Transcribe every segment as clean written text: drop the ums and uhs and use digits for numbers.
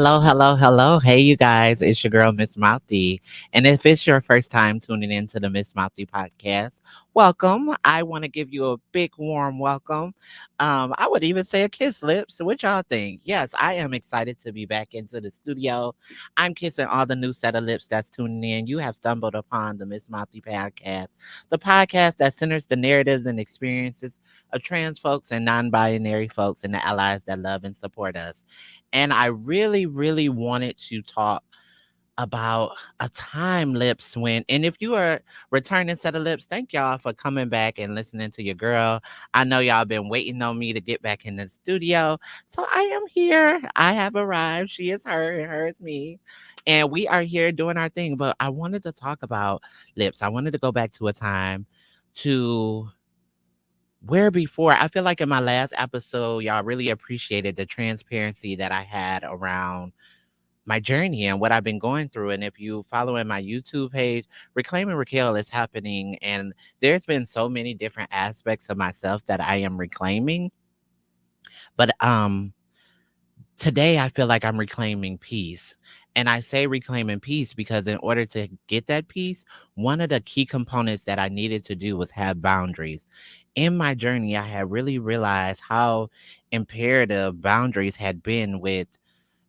Hello, hello, hello. Hey, you guys. It's your girl, Miss Mouthy. And if it's your first time tuning into the Miss Mouthy podcast, welcome. I want to give you a big, warm welcome. I would even say a kiss lips. So what y'all think? Yes, I am excited to be back into the studio. I'm kissing all the new set of lips that's tuning in. You have stumbled upon the Miss Mouthy podcast, the podcast that centers the narratives and experiences of trans folks and non binary folks and the allies that love and support us. And I really, really wanted to talk about a time lips when, and if you are returning set of lips, thank y'all for coming back and listening to your girl. I know y'all been waiting on me to get back in the studio. So I am here. I have arrived. She is her and her is me. And we are here doing our thing. But I wanted to talk about lips. I wanted to go back to a time to where before I feel like in my last episode, y'all really appreciated the transparency that I had around my journey and what I've been going through. And if you follow in my YouTube page, Reclaiming Raquel is happening. And there's been so many different aspects of myself that I am reclaiming. But today I feel like I'm reclaiming peace. And I say reclaiming peace because in order to get that peace, one of the key components that I needed to do was have boundaries. In my journey, I had really realized how imperative boundaries had been with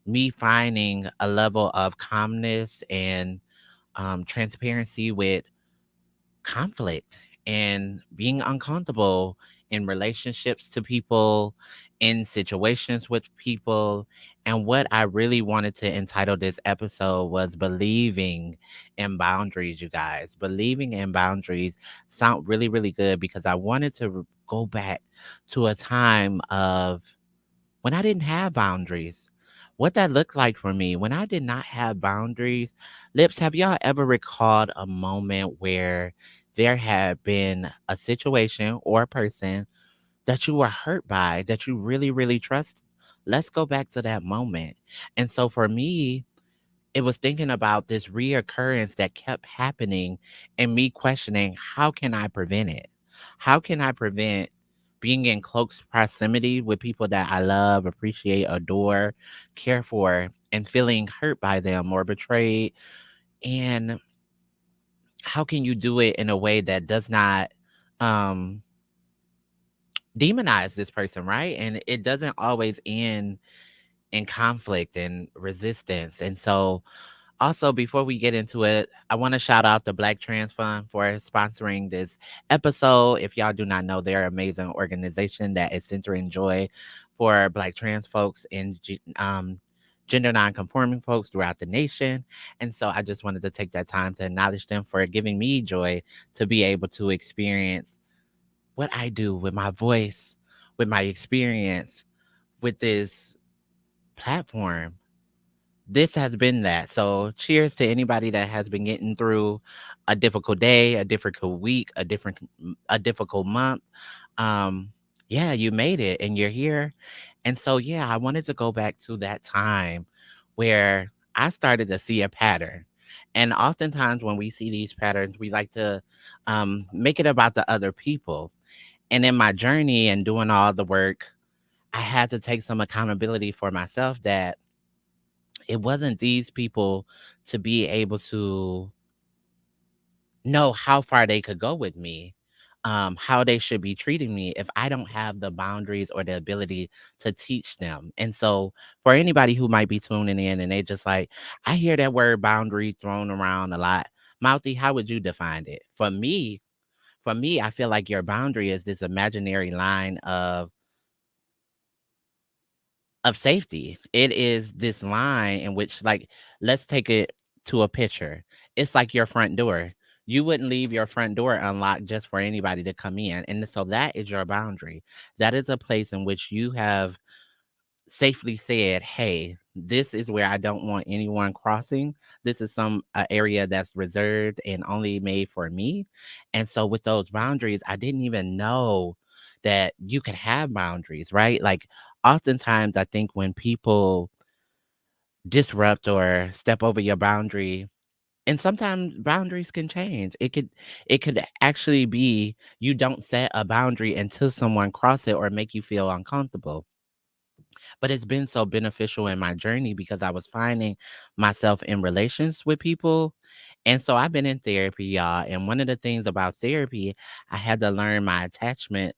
me finding a level of calmness and transparency with conflict and being uncomfortable in relationships to people, in situations with people. And what I really wanted to entitle this episode was Believing in Boundaries, you guys. Believing in boundaries sound really, really good because I wanted to go back to a time of when I didn't have boundaries. What that looked like for me when I did not have boundaries. Lips, have y'all ever recalled a moment where there had been a situation or a person that you were hurt by that you really, really trust? Let's go back to that moment. And so for me, it was thinking about this reoccurrence that kept happening and me questioning how can I prevent it? How can I prevent being in close proximity with people that I love, appreciate, adore, care for, and feeling hurt by them or betrayed? And how can you do it in a way that does not um, demonize this person, right? And it doesn't always end in conflict and resistance. And so, also, before we get into it, I want to shout out the Black Trans Fund for sponsoring this episode. If y'all do not know, they're an amazing organization that is centering joy for Black trans folks and gender non-conforming folks throughout the nation. And so I just wanted to take that time to acknowledge them for giving me joy to be able to experience what I do with my voice, with my experience, with this platform. This has been that. So cheers to anybody that has been getting through a difficult day, a difficult week, a difficult month. Um yeah, you made it and you're here. And so yeah, I wanted to go back to that time where I started to see a pattern. And oftentimes when we see these patterns, we like to make it about the other people. And in my journey and doing all the work, I had to take some accountability for myself that it wasn't these people to be able to know how far they could go with me, how they should be treating me if I don't have the boundaries or the ability to teach them. And so, for anybody who might be tuning in and they just like, I hear that word boundary thrown around a lot. Mouthy, how would you define it? For me, I feel like your boundary is this imaginary line of safety. It is this line in which, like, let's take it to a picture. It's like your front door. You wouldn't leave your front door unlocked just for anybody to come in. And so that is your boundary. That is a place in which you have safely said, "Hey, this is where I don't want anyone crossing. This is some area that's reserved and only made for me." And so, with those boundaries, I didn't even know that you could have boundaries, right? Like, oftentimes, I think when people disrupt or step over your boundary, and sometimes boundaries can change. It could actually be you don't set a boundary until someone cross it or make you feel uncomfortable. But it's been so beneficial in my journey because I was finding myself in relations with people. And so I've been in therapy, y'all. And one of the things about therapy, I had to learn my attachment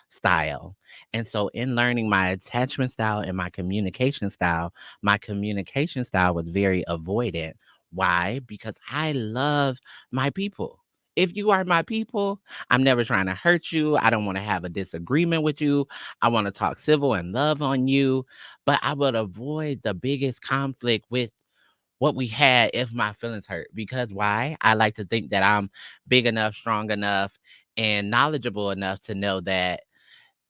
style. And so in learning my attachment style and my communication style was very avoidant. Why? Because I love my people. If you are my people, I'm never trying to hurt you. I don't want to have a disagreement with you. I want to talk civil and love on you, but I would avoid the biggest conflict with what we had if my feelings hurt. Because why? I like to think that I'm big enough, strong enough, and knowledgeable enough to know that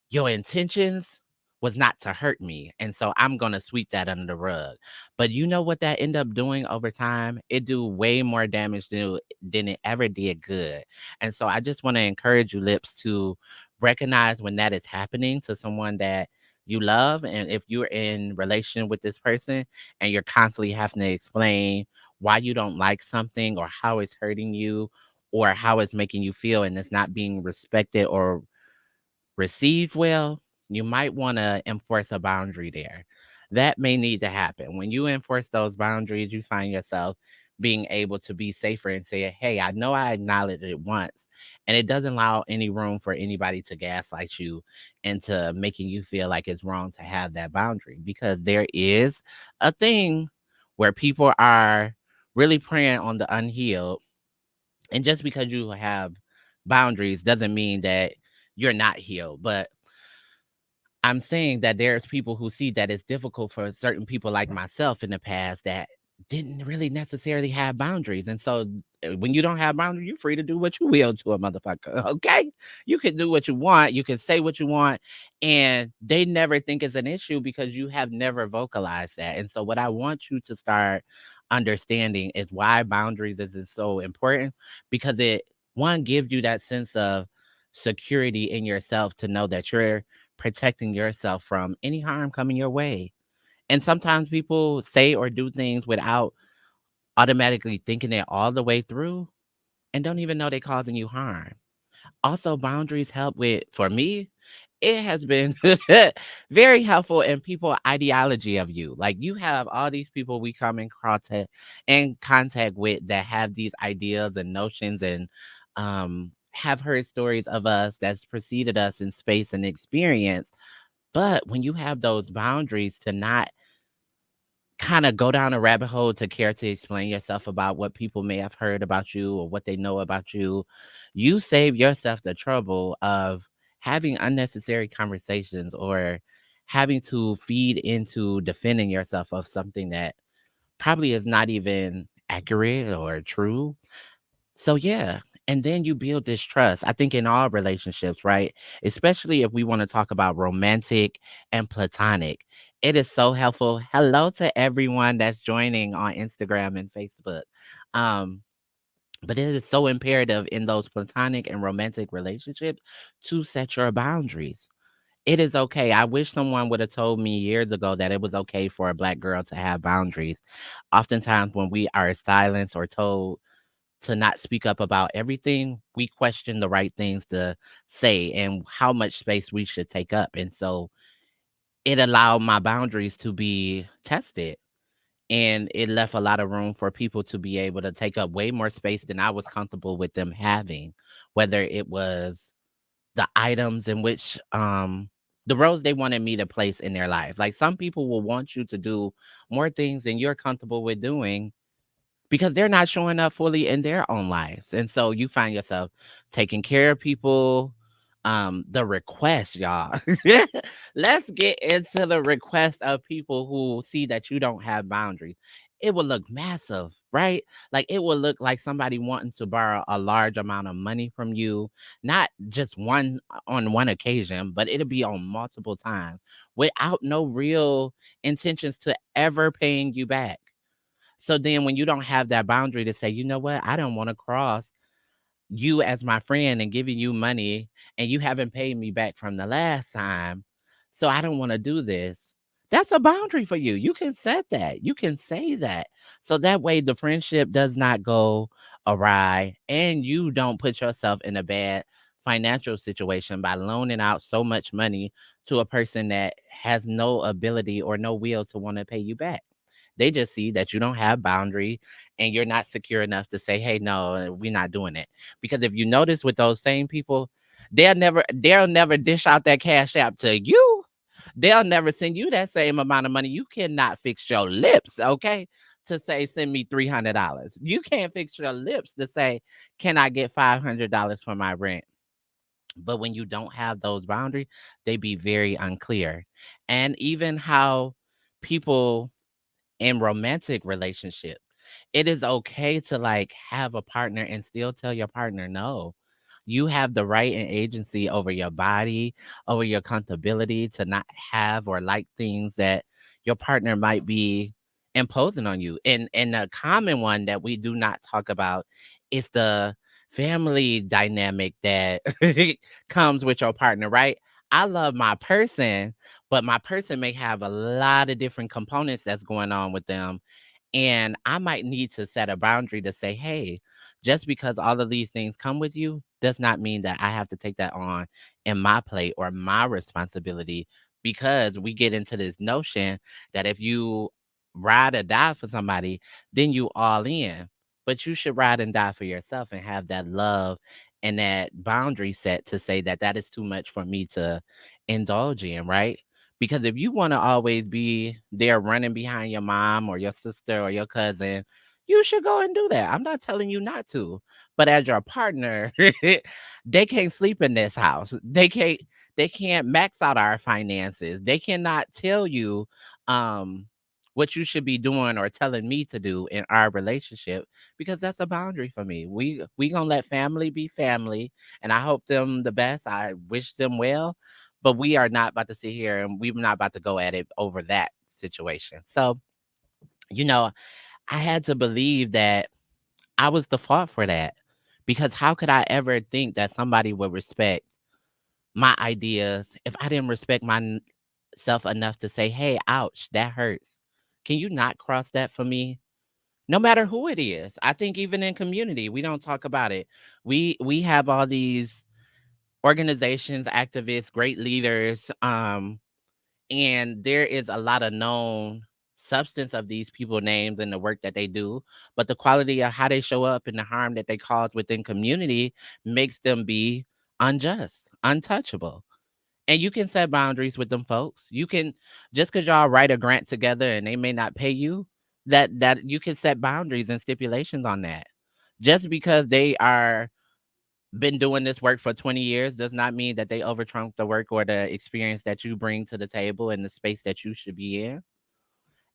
your intentions was not to hurt me. And so I'm going to sweep that under the rug. But you know what that end up doing over time? It do way more damage than it ever did good. And so I just want to encourage you, Lips, to recognize when that is happening to someone that you love. And if you're in relation with this person and you're constantly having to explain why you don't like something or how it's hurting you or how it's making you feel and it's not being respected or received well, you might want to enforce a boundary there. That may need to happen. When you enforce those boundaries, you find yourself being able to be safer and say, hey, I know I acknowledged it once. And it doesn't allow any room for anybody to gaslight you into making you feel like it's wrong to have that boundary because there is a thing where people are really preying on the unhealed. And just because you have boundaries doesn't mean that you're not healed. But I'm saying that there's people who see that it's difficult for certain people like myself in the past that didn't really necessarily have boundaries. And so when you don't have boundaries, you're free to do what you will to a motherfucker. Okay. You can do what you want. You can say what you want. And they never think it's an issue because you have never vocalized that. And so what I want you to start understanding is why boundaries is so important because it one gives you that sense of security in yourself to know that you're protecting yourself from any harm coming your way. And sometimes people say or do things without automatically thinking it all the way through and don't even know they're causing you harm. Also, boundaries help with, for me, it has been very helpful in people ideology of you. Like you have all these people we come in contact with that have these ideas and notions and have heard stories of us that's preceded us in space and experience. But when you have those boundaries to not kind of go down a rabbit hole to care to explain yourself about what people may have heard about you or what they know about you, you save yourself the trouble of having unnecessary conversations or having to feed into defending yourself of something that probably is not even accurate or true. So yeah, and then you build this trust. I think in all relationships, right? Especially if we want to talk about romantic and platonic. It is so helpful. Hello to everyone that's joining on Instagram and Facebook. Um but it is so imperative in those platonic and romantic relationships to set your boundaries. It is okay. I wish someone would have told me years ago that it was okay for a black girl to have boundaries. Oftentimes, when we are silenced or told to not speak up about everything, we question the right things to say and how much space we should take up. And so it allowed my boundaries to be tested. And it left a lot of room for people to be able to take up way more space than I was comfortable with them having, whether it was the items in which the roles they wanted me to place in their lives. Like some people will want you to do more things than you're comfortable with doing because they're not showing up fully in their own lives. And so you find yourself taking care of people. The request, y'all. Let's get into the request of people who see that you don't have boundaries. It will look massive, right? Like it will look like somebody wanting to borrow a large amount of money from you, not just one on one occasion, but it'll be on multiple times without no real intentions to ever paying you back. So then when you don't have that boundary to say, you know what, I don't want to cross you as my friend and giving you money and you haven't paid me back from the last time. So I don't want to do this. That's a boundary for you. You can set that. You can say that. So that way the friendship does not go awry and you don't put yourself in a bad financial situation by loaning out so much money to a person that has no ability or no will to want to pay you back. They just see that you don't have boundary and you're not secure enough to say, "Hey, no, we're not doing it." Because if you notice with those same people, they'll never dish out that cash app to you. They'll never send you that same amount of money. You cannot fix your lips, okay? To say send me $300. You can't fix your lips to say, "Can I get $500 for my rent?" But when you don't have those boundaries, they be very unclear. And even how people in romantic relationship, it is okay to like have a partner and still tell your partner no. You have the right and agency over your body, over your comfortability to not have or like things that your partner might be imposing on you. And a common one that we do not talk about is the family dynamic that comes with your partner, right? I love my person, but my person may have a lot of different components that's going on with them. And I might need to set a boundary to say, "Hey, just because all of these things come with you does not mean that I have to take that on in my plate or my responsibility." Because we get into this notion that if you ride or die for somebody, then you all in. But you should ride and die for yourself and have that love and that boundary set to say that that is too much for me to indulge in, right? Because if you want to always be there running behind your mom or your sister or your cousin, you should go and do that. I'm not telling you not to. But as your partner, they can't sleep in this house. They can't max out our finances. They cannot tell you um what you should be doing or telling me to do in our relationship because that's a boundary for me. We gonna let family be family, and I hope them the best. I wish them well, but we are not about to sit here and we're not about to go at it over that situation. So, you know, I had to believe that I was the fault for that because how could I ever think that somebody would respect my ideas if I didn't respect myself enough to say, "Hey, ouch, that hurts. Can you not cross that for me?" No matter who it is. I think even in community, we don't talk about it. We have all these organizations, activists, great leaders, and there is a lot of known substance of these people names and the work that they do, but the quality of how they show up and the harm that they cause within community makes them be unjust, untouchable. And you can set boundaries with them folks. You can, just because y'all write a grant together and they may not pay you, that you can set boundaries and stipulations on that. Just because they are been doing this work for 20 years does not mean that they overtrump the work or the experience that you bring to the table and the space that you should be in.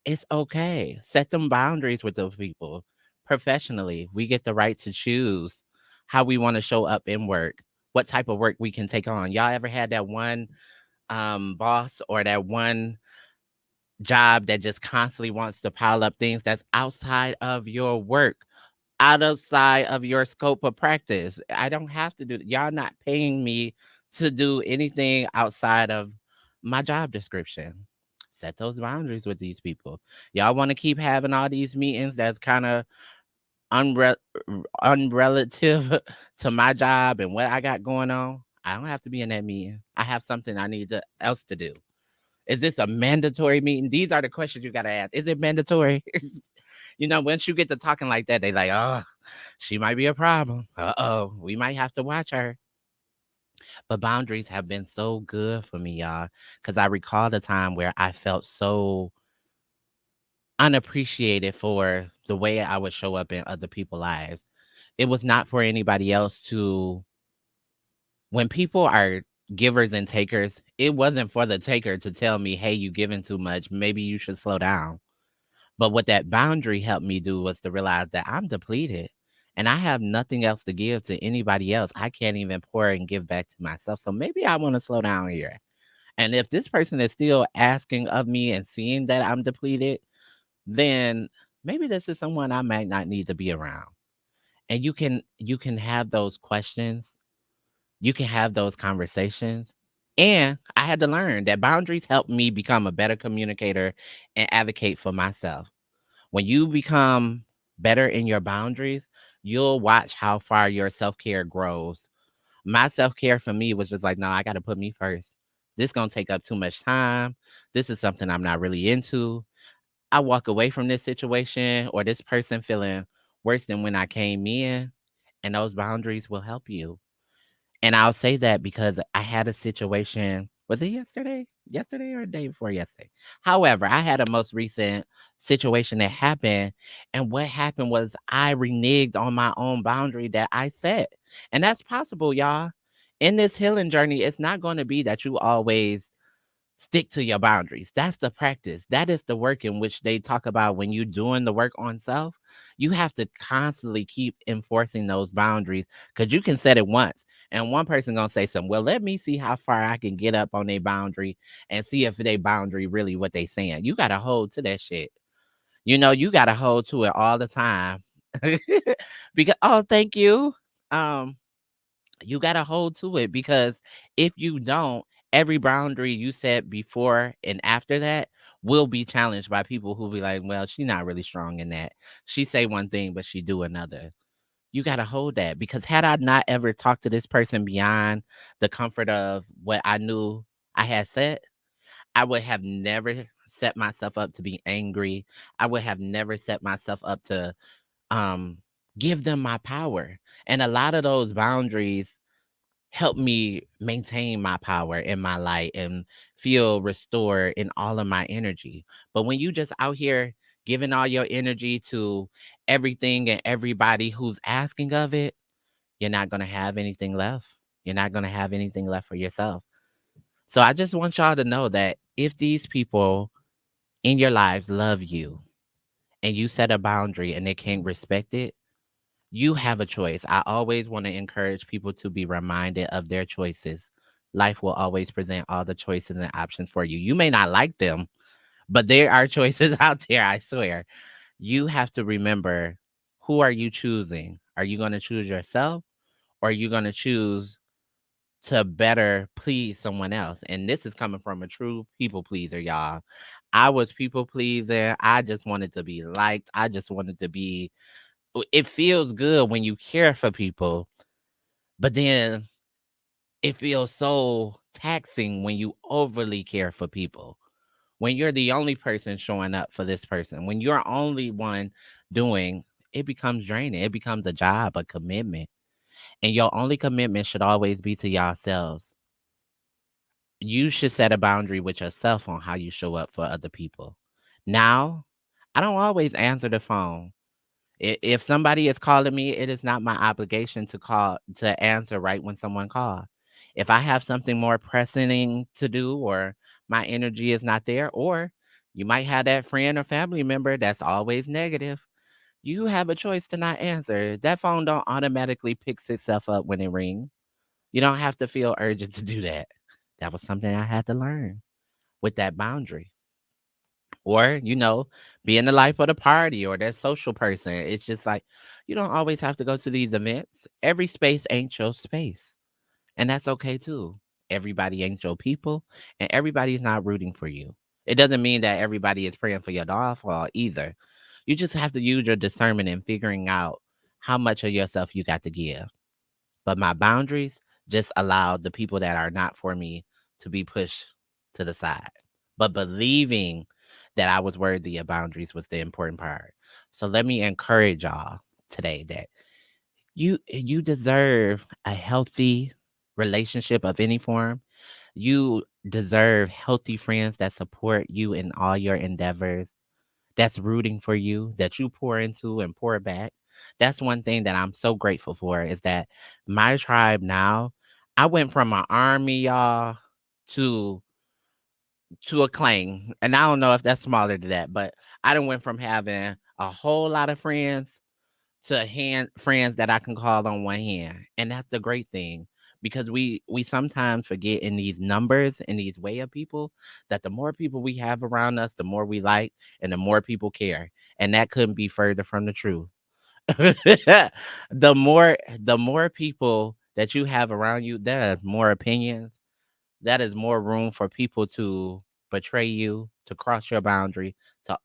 It's okay. Set them boundaries with those people. Professionally, we get the right to choose how we want to show up in work, what type of work we can take on. Y'all ever had that one boss or that one job that just constantly wants to pile up things that's outside of your work, outside of your scope of practice? I don't have to do that. Y'all not paying me to do anything outside of my job description. Set those boundaries with these people. Y'all want to keep having all these meetings that's kind of unre- unrelative to my job and what I got going on. I don't have to be in that meeting. I have something I need else to do. Is this a mandatory meeting? These are the questions you gotta ask. Is it mandatory? Once you get to talking like that, they like, "Oh, she might be a problem. Uh-oh, we might have to watch her." But boundaries have been so good for me, y'all, because I recall the time where I felt so unappreciated for the way I would show up in other people's lives. It was not for anybody else to, when people are givers and takers, it wasn't for the taker to tell me, "Hey, you giving too much. Maybe you should slow down." But what that boundary helped me do was to realize that I'm depleted and I have nothing else to give to anybody else. I can't even pour and give back to myself. So maybe I want to slow down here. And if this person is still asking of me and seeing that I'm depleted, then maybe this is someone I might not need to be around. And you can have those questions, you can have those conversations. And I had to learn that boundaries help me become a better communicator and advocate for myself. When you become better in your boundaries, you'll watch how far your self care grows. My self-care for me was just like, no, I gotta put me first. This gonna take up too much time. This is something I'm not really into. I walk away from this situation or this person feeling worse than when I came in, and those boundaries will help you. And I'll say that because I had a situation. Was it yesterday? Yesterday or the day before yesterday? However, I had a most recent situation that happened. And what happened was I reneged on my own boundary that I set. And that's possible, y'all. In this healing journey, it's not going to be that you always stick to your boundaries. That's the practice. That is the work in which they talk about when you're doing the work on self. You have to constantly keep enforcing those boundaries because you can set it once. And one person gonna say something. Well, let me see how far I can get up on their boundary and see if they boundary really what they saying. You gotta hold to that shit. You gotta hold to it all the time. Because thank you. Um, you got to hold to it because if you don't, every boundary you set before and after that will be challenged by people who be like, well, she's not really strong in that. She say one thing, but she do another. You got to hold that because had I not ever talked to this person beyond the comfort of what I knew I had set, I would have never set myself up to be angry. I would have never set myself up to um give them my power. And a lot of those boundaries help me maintain my power in my light and feel restored in all of my energy. But when you just out here giving all your energy to everything and everybody who's asking of it, you're not going to have anything left. You're not going to have anything left for yourself. So I just want y'all to know that if these people in your lives love you and you set a boundary and they can't respect it, you have a choice. I always want to encourage people to be reminded of their choices. Life will always present all the choices and options for you. You may not like them, but there are choices out there, I swear. You have to remember, who are you choosing? Are you going to choose yourself or are you going to choose to better please someone else? And this is coming from a true people pleaser, y'all. I was people pleasing. I just wanted to be liked. I just wanted to be. It feels good when you care for people, but then it feels so taxing when you overly care for people. When you're the only person showing up for this person, when you're only one doing, it becomes draining. It becomes a job, a commitment. And your only commitment should always be to yourselves. You should set a boundary with yourself on how you show up for other people. Now, I don't always answer the phone. If somebody is calling me, it is not my obligation to answer right when someone calls. If I have something more pressing to do or my energy is not there, or you might have that friend or family member that's always negative, you have a choice to not answer. That phone don't automatically picks itself up when it rings. You don't have to feel urgent to do that. That was something I had to learn with that boundary. Or, be in the life of the party or that social person. It's just like you don't always have to go to these events. Every space ain't your space. And that's okay too. Everybody ain't your people, and everybody's not rooting for you. It doesn't mean that everybody is praying for your downfall either. You just have to use your discernment in figuring out how much of yourself you got to give. But my boundaries just allow the people that are not for me to be pushed to the side. But believing that I was worthy of boundaries was the important part. So let me encourage y'all today that you deserve a healthy relationship of any form. You deserve healthy friends that support you in all your endeavors, that's rooting for you, that you pour into and pour back. That's one thing that I'm so grateful for is that my tribe now, I went from an army, y'all, to to a clan. And I don't know if that's smaller than that, but I done went from having a whole lot of friends to friends that I can call on one hand. And that's the great thing. Because we sometimes forget in these numbers in these way of people that the more people we have around us, the more we like and the more people care. And that couldn't be further from the truth. The more people that you have around you, there are more opinions. That is more room for people to betray you, to cross your boundary, to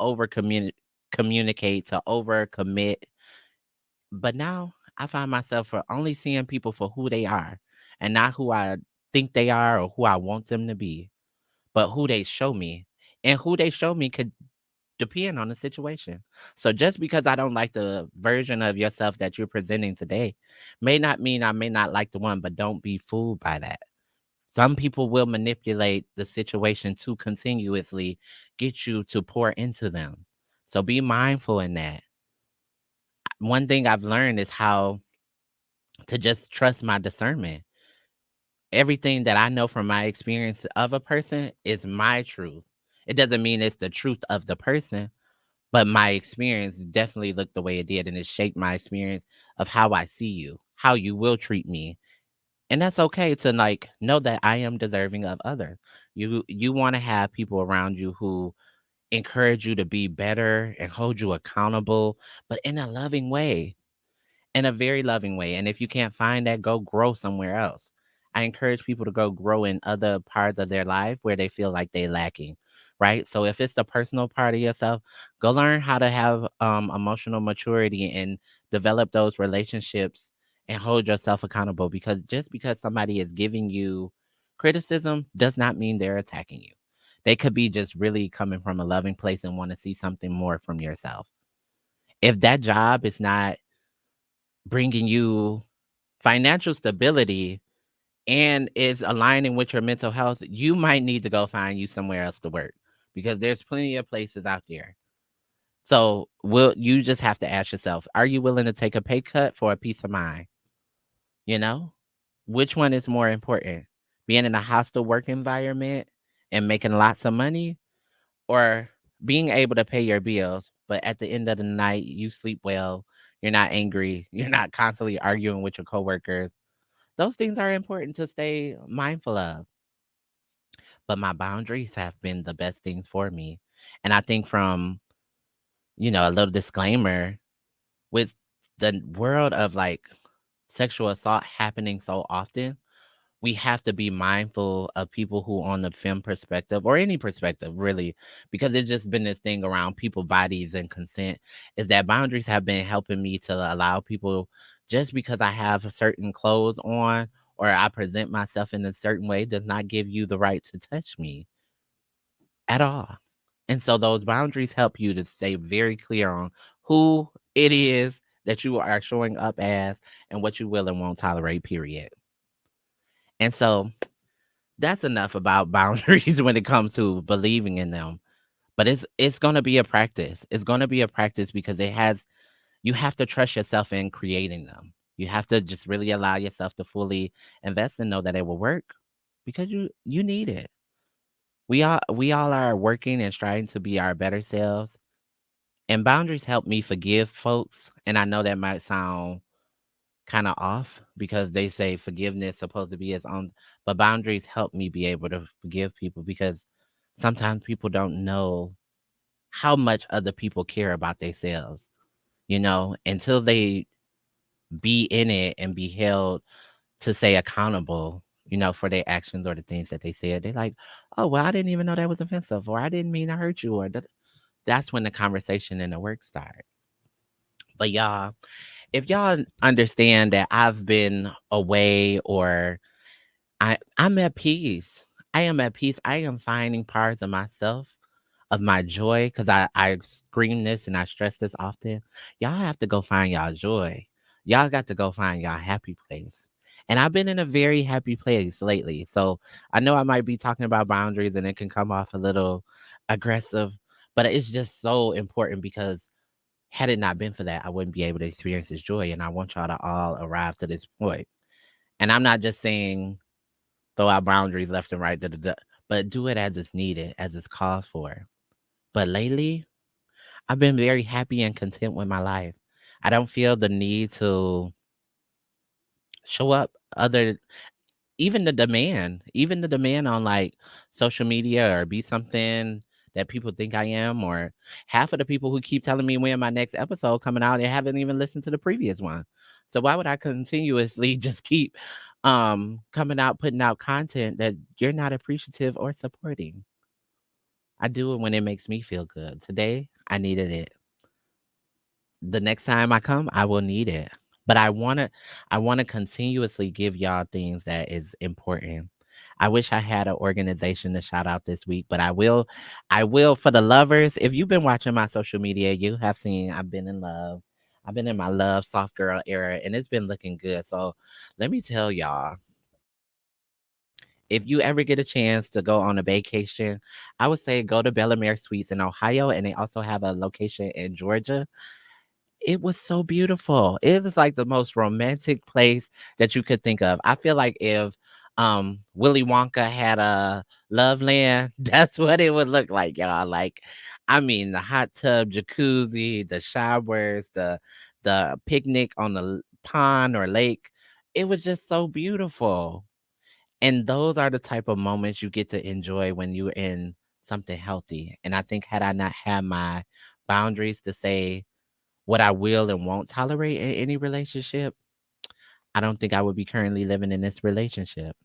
communicate, to over commit. But now I find myself for only seeing people for who they are. and not who I think they are or who I want them to be, but who they show me. And who they show me could depend on the situation. So just because I don't like the version of yourself that you're presenting today may not mean I may not like the one, but don't be fooled by that. Some people will manipulate the situation to continuously get you to pour into them. So be mindful in that. One thing I've learned is how to just trust my discernment. Everything that I know from my experience of a person is my truth. It doesn't mean it's the truth of the person, but my experience definitely looked the way it did, and it shaped my experience of how I see you, how you will treat me. And that's okay to like know that I am deserving of other. You want to have people around you who encourage you to be better and hold you accountable, but in a loving way, in a very loving way. And if you can't find that, go grow somewhere else. I encourage people to go grow in other parts of their life where they feel like they're lacking, right? So if it's the personal part of yourself, go learn how to have emotional maturity and develop those relationships and hold yourself accountable, because just because somebody is giving you criticism does not mean they're attacking you. They could be just really coming from a loving place and want to see something more from yourself. If that job is not bringing you financial stability and is aligning with your mental health, you might need to go find you somewhere else to work, because there's plenty of places out there. So, will you just have to ask yourself, are you willing to take a pay cut for a peace of mind? You know, which one is more important? Being in a hostile work environment and making lots of money, or being able to pay your bills, but at the end of the night, you sleep well, you're not angry, you're not constantly arguing with your coworkers. Those things are important to stay mindful of. But my boundaries have been the best things for me. And I think from, a little disclaimer, with the world of like sexual assault happening so often, we have to be mindful of people who on the film perspective or any perspective really, because it's just been this thing around people bodies and consent, is that boundaries have been helping me to allow people, just because I have certain clothes on or I present myself in a certain way does not give you the right to touch me at all. And so those boundaries help you to stay very clear on who it is that you are showing up as and what you will and won't tolerate, period. And so that's enough about boundaries when it comes to believing in them. But it's going to be a practice. It's going to be a practice because you have to trust yourself in creating them. You have to just really allow yourself to fully invest and know that it will work, because you need it. We all are working and striving to be our better selves. And boundaries help me forgive folks. And I know that might sound kind of off, because they say forgiveness supposed to be its own, but boundaries help me be able to forgive people, because sometimes people don't know how much other people care about themselves, until they be in it and be held to say accountable, for their actions or the things that they said. They're like, oh, well, I didn't even know that was offensive, or I didn't mean to hurt you, or that's when the conversation and the work start. But y'all, if y'all understand that I've been away, or I'm at peace. I am at peace. I am finding parts of myself, of my joy, because I scream this and I stress this often. Y'all have to go find y'all joy. Y'all got to go find y'all happy place. And I've been in a very happy place lately. So I know I might be talking about boundaries and it can come off a little aggressive, but it's just so important, because had it not been for that, I wouldn't be able to experience this joy. And I want y'all to all arrive to this point. And I'm not just saying throw out boundaries left and right, da, da, da, but do it as it's needed, as it's called for. But lately, I've been very happy and content with my life. I don't feel the need to show up other, even the demand on like social media, or be something that people think I am, or half of the people who keep telling me when my next episode coming out, they haven't even listened to the previous one. So why would I continuously just keep coming out, putting out content that you're not appreciative or supporting? I do it when it makes me feel good. Today, I needed it. The next time I come, I will need it. But I want to continuously give y'all things that is important. I wish I had an organization to shout out this week, but I will for the lovers. If you've been watching my social media, you have seen I've been in love. I've been in my love soft girl era and it's been looking good. So let me tell y'all, if you ever get a chance to go on a vacation, I would say go to Bellamere Suites in Ohio, and they also have a location in Georgia. It was so beautiful. It was like the most romantic place that you could think of. I feel like if Willy Wonka had a Love Land, that's what it would look like, y'all. Like, I mean, the hot tub, jacuzzi, the showers, the picnic on the pond or lake. It was just so beautiful. And those are the type of moments you get to enjoy when you're in something healthy. And I think had I not had my boundaries to say what I will and won't tolerate in any relationship, I don't think I would be currently living in this relationship.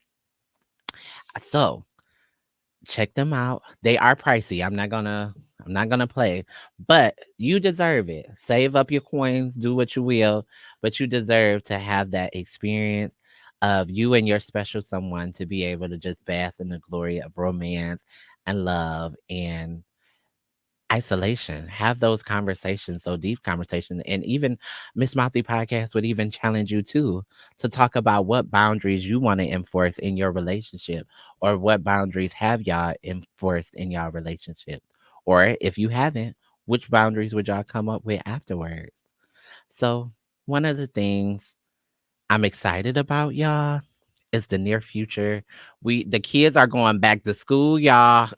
So check them out. They are pricey. I'm not gonna play, but you deserve it. Save up your coins, do what you will, but you deserve to have that experience of you and your special someone to be able to just bask in the glory of romance and love and isolation. Have those conversations, so deep conversations. And even Miss Mouthy podcast would even challenge you too to talk about what boundaries you want to enforce in your relationship, or what boundaries have y'all enforced in y'all relationship. Or if you haven't, which boundaries would y'all come up with afterwards? So one of the things I'm excited about, y'all, is the near future. The kids are going back to school, y'all.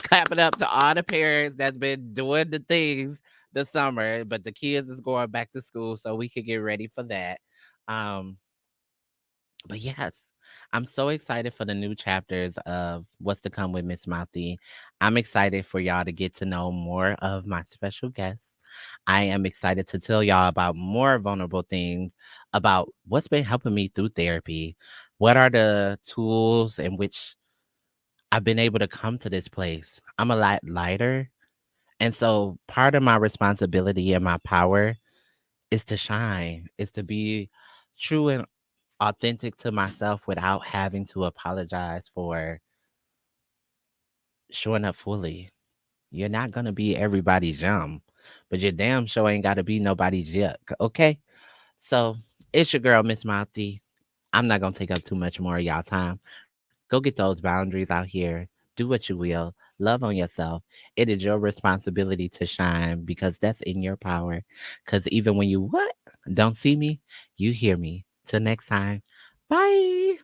Clapping up to all the parents that's been doing the things this summer, but the kids is going back to school, so we could get ready for that. Um, but yes, I'm so excited for the new chapters of what's to come with Miss Mouthy. I'm excited for y'all to get to know more of my special guests. I am excited to tell y'all about more vulnerable things, about what's been helping me through therapy. What are the tools in which I've been able to come to this place? I'm a lot lighter. And so part of my responsibility and my power is to shine, is to be true and authentic to myself without having to apologize for showing up fully. You're not gonna be everybody's yum, but your damn show ain't gotta be nobody's yuck. Okay? So it's your girl, Miss Mouthy. I'm not gonna take up too much more of y'all time. Go get those boundaries out here. Do what you will. Love on yourself. It is your responsibility to shine because that's in your power. Because even when you what don't see me, you hear me. Till next time. Bye.